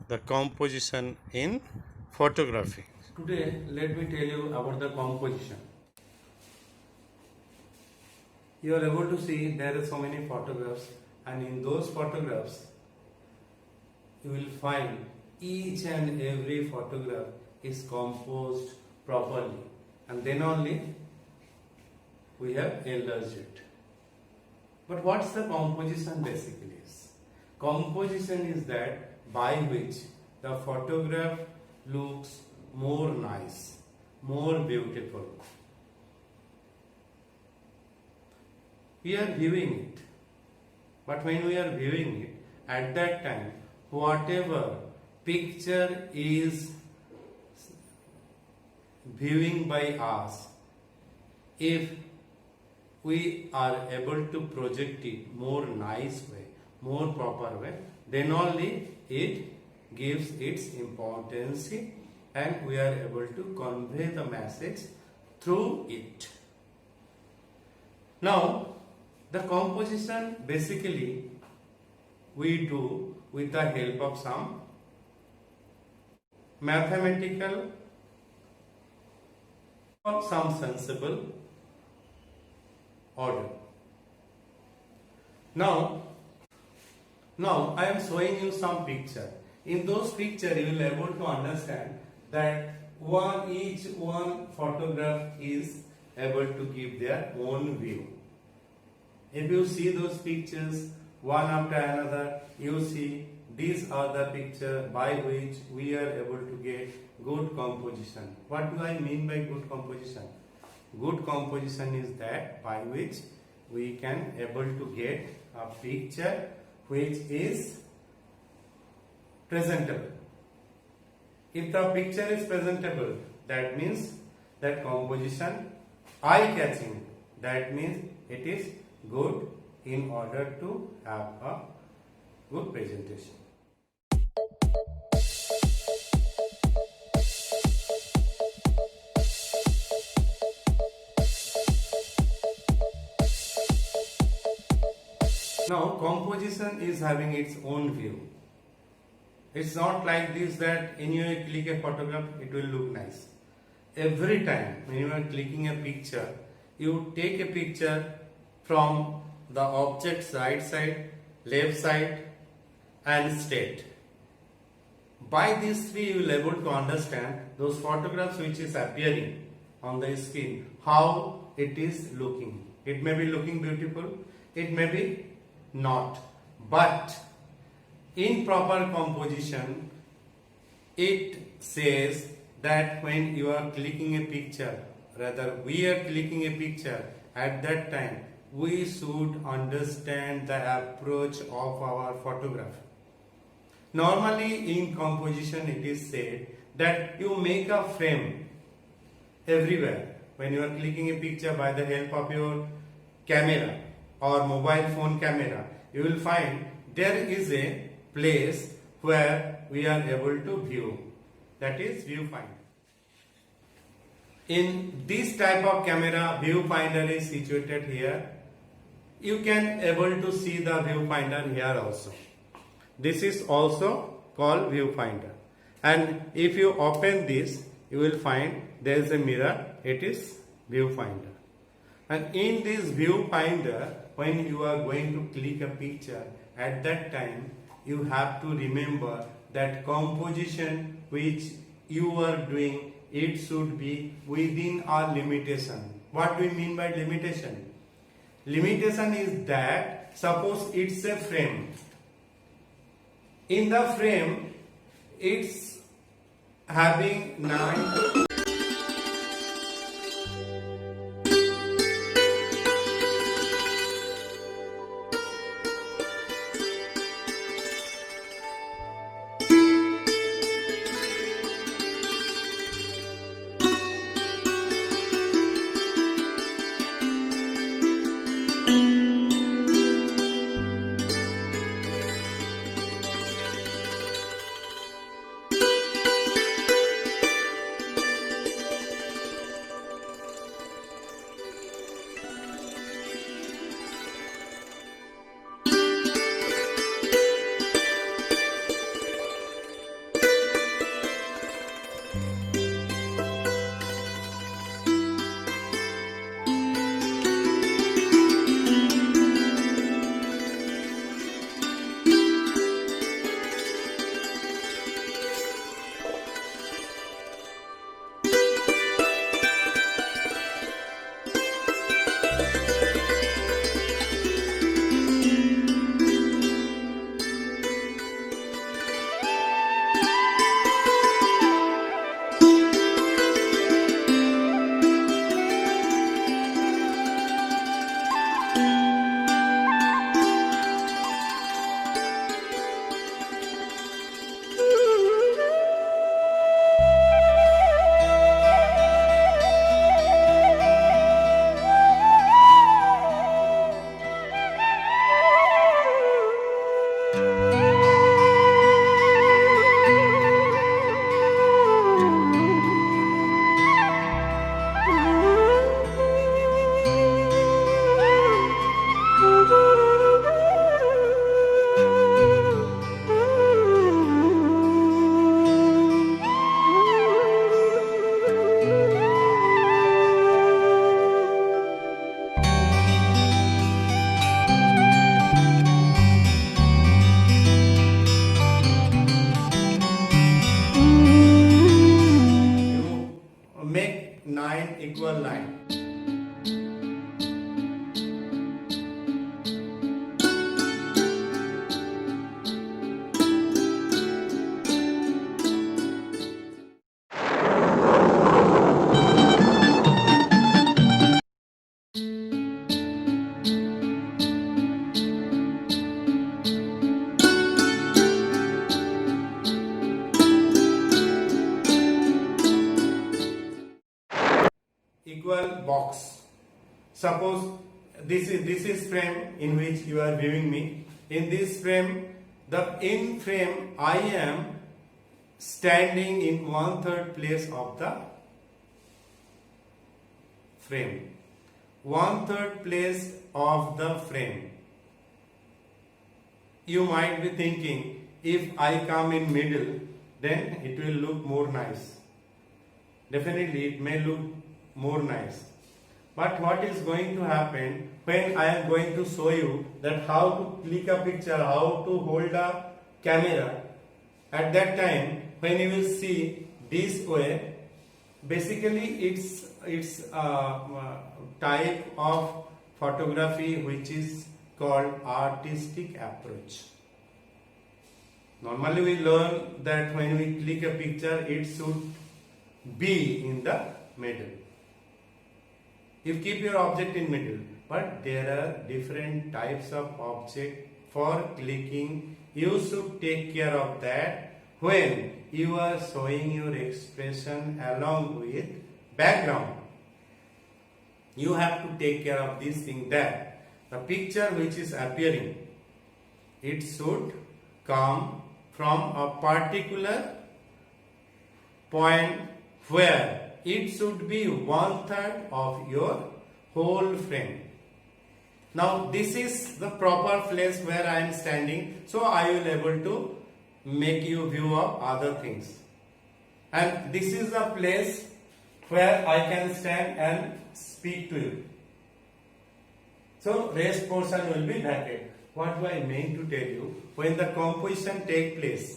the composition in photography. Today, let me tell you about the composition. You are able to see there are so many photographs, and in those photographs, you will find each and every photograph is composed properly, and then only we have enlarged it. But what's the composition basically is? Composition is that by which the photograph looks more nice, more beautiful. We are viewing it, but when we are viewing it, at that time, whatever picture is viewing by us, if we are able to project it more nice way, more proper way, then only it gives its importance and we are able to convey the message through it. Now, the composition basically we do with the help of some mathematical or some sensible order. Now I am showing you some picture. In those picture you will be able to understand that each one photograph is able to give their own view. If you see those pictures one after another, you see these are the picture by which we are able to get good composition. What do I mean by good composition? Good composition is that by which we can able to get a picture which is presentable. If the picture is presentable, that means that composition eye-catching. That means it is good in order to have a good presentation. Now, composition is having its own view. It's not like this that when you click a photograph, it will look nice. Every time when you are clicking a picture, you take a picture from the object's right side, left side and straight. By these three you will be able to understand those photographs which is appearing on the screen, how it is looking. It may be looking beautiful, it may be not, but in proper composition it says that when you are clicking a picture, rather we are clicking a picture, at that time we should understand the approach of our photograph. Normally in composition it is said that you make a frame everywhere. When you are clicking a picture by the help of your camera or mobile phone camera, you will find there is a place where we are able to view, that is viewfinder. In this type of camera, viewfinder is situated here. You can able to see the viewfinder here also. This is also called viewfinder, and if you open this you will find there is a mirror, it is viewfinder. And in this viewfinder, when you are going to click a picture, at that time you have to remember that composition which you are doing, it should be within a limitation. What do we mean by limitation? Limitation is that suppose it's a frame. In the frame it's having 9 equal line. Equal box. Suppose this is frame in which you are viewing me. In this frame, in frame I am standing in 1/3 place of the frame. 1/3 place of the frame. You might be thinking, if I come in middle, then it will look more nice. Definitely it may look more nice. But what is going to happen when I am going to show you that how to click a picture, how to hold a camera, at that time when you will see this way, basically it's a type of photography which is called artistic approach. Normally we learn that when we click a picture, it should be in the middle. You keep your object in middle, but there are different types of object for clicking. You should take care of that when you are showing your expression along with background. You have to take care of this thing, that the picture which is appearing, it should come from a particular point where it should be 1/3 of your whole frame. Now this is the proper place where I am standing, so I will able to make you view of other things. And this is the place where I can stand and speak to you. So rest portion will be vacant. What do I mean to tell you? When the composition take place,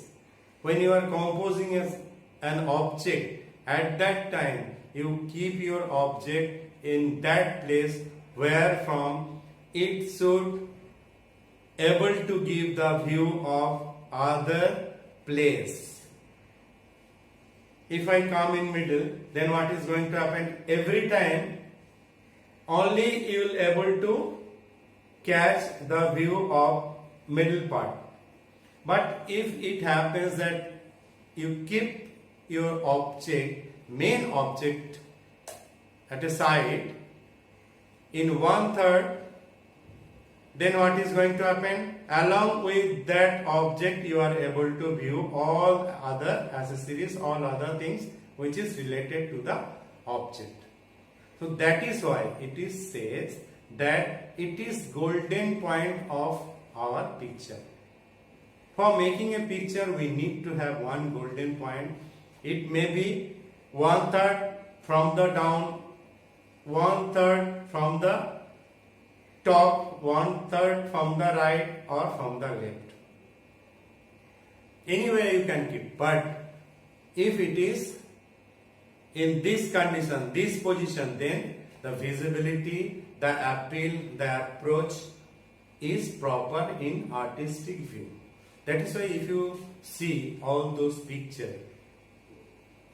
when you are composing an object, at that time you keep your object in that place where from it should able to give the view of other place. If I come in middle, then what is going to happen? Every time only you will able to catch the view of middle part. But if it happens that you keep your main object at a side in 1/3, then what is going to happen? Along with that object you are able to view all other accessories, all other things which is related to the object. So that is why it is says that it is golden point of our picture. For making a picture we need to have one golden point. It may be 1/3 from the down, 1/3 from the top, 1/3 from the right or from the left. Anywhere you can keep, but if it is in this condition, this position, then the visibility, the appeal, the approach is proper in artistic view. That is why if you see all those pictures,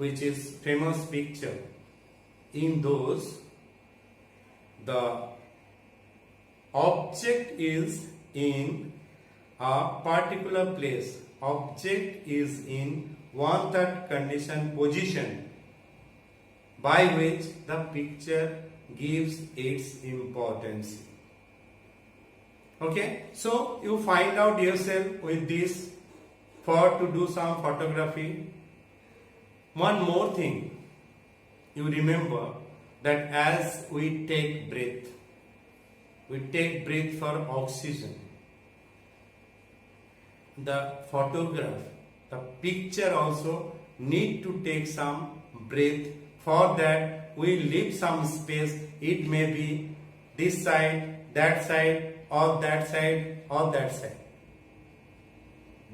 which is famous picture, in those the object is in a particular place, object is in 1/3 condition position, by which the picture gives its importance. Okay, so you find out yourself with this for to do some photography. One more thing, you remember that as we take breath for oxygen. The photograph, the picture also need to take some breath. For that we leave some space. It may be this side, that side, or that side, or that side.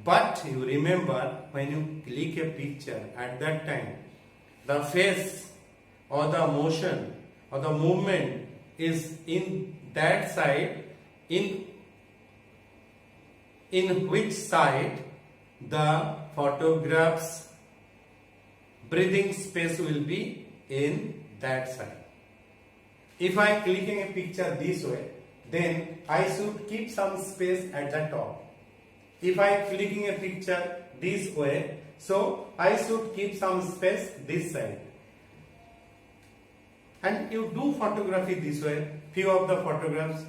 But you remember, when you click a picture, at that time the face or the motion or the movement is in that side, in which side the photograph's breathing space will be, in that side. If I am clicking a picture this way, then I should keep some space at the top. If I am clicking a picture this way, so I should keep some space this side. And you do photography this way, few of the photographs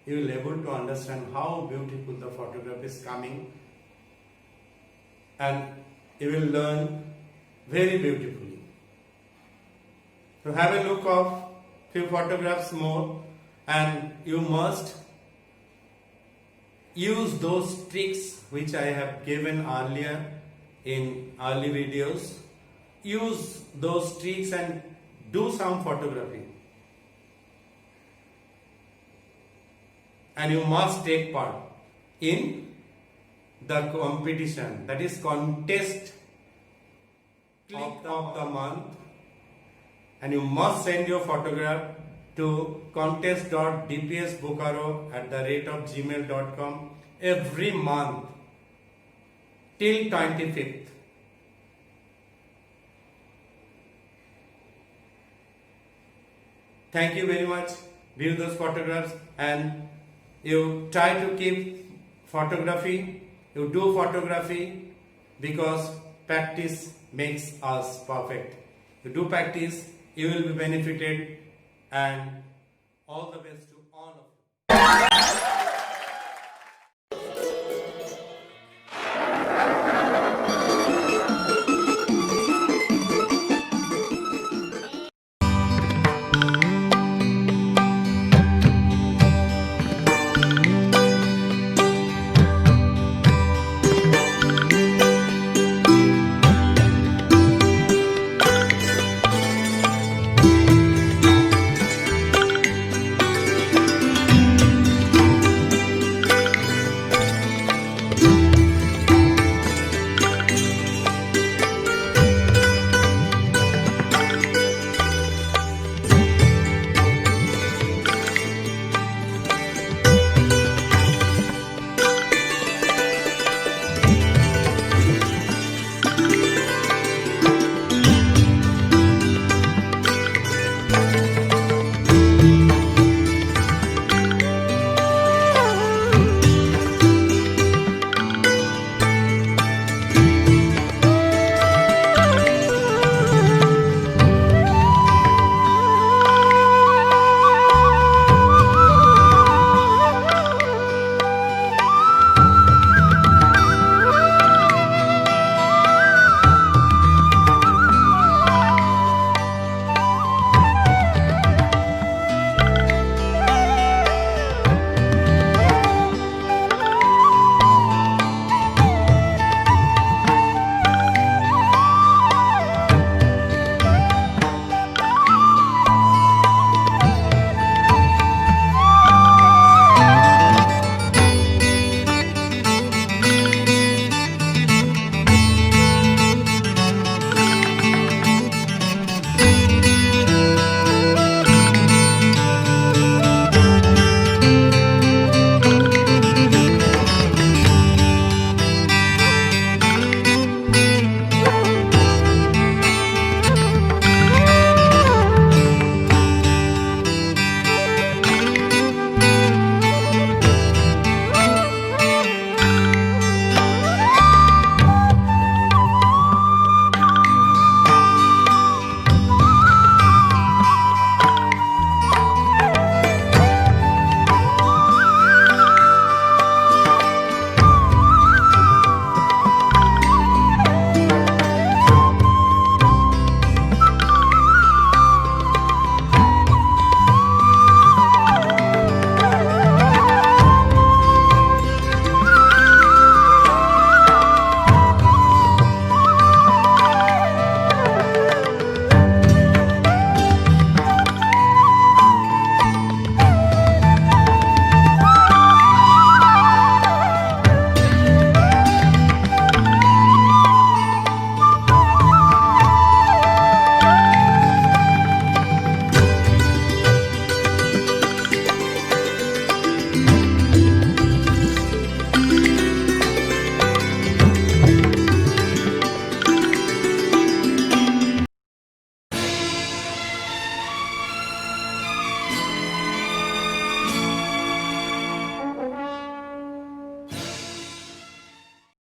you will able to understand how beautiful the photograph is coming, and you will learn very beautifully. So have a look of few photographs more, and you must use those tricks which I have given earlier in early videos. Use those tricks and do some photography. And you must take part in the competition, that is contest of the month, and you must send your photograph to contest.dpsbokaro@gmail.com every month till 25th. Thank you very much. View those photographs and you try to keep photography. You do photography because practice makes us perfect. You do practice, you will be benefited, and all the best to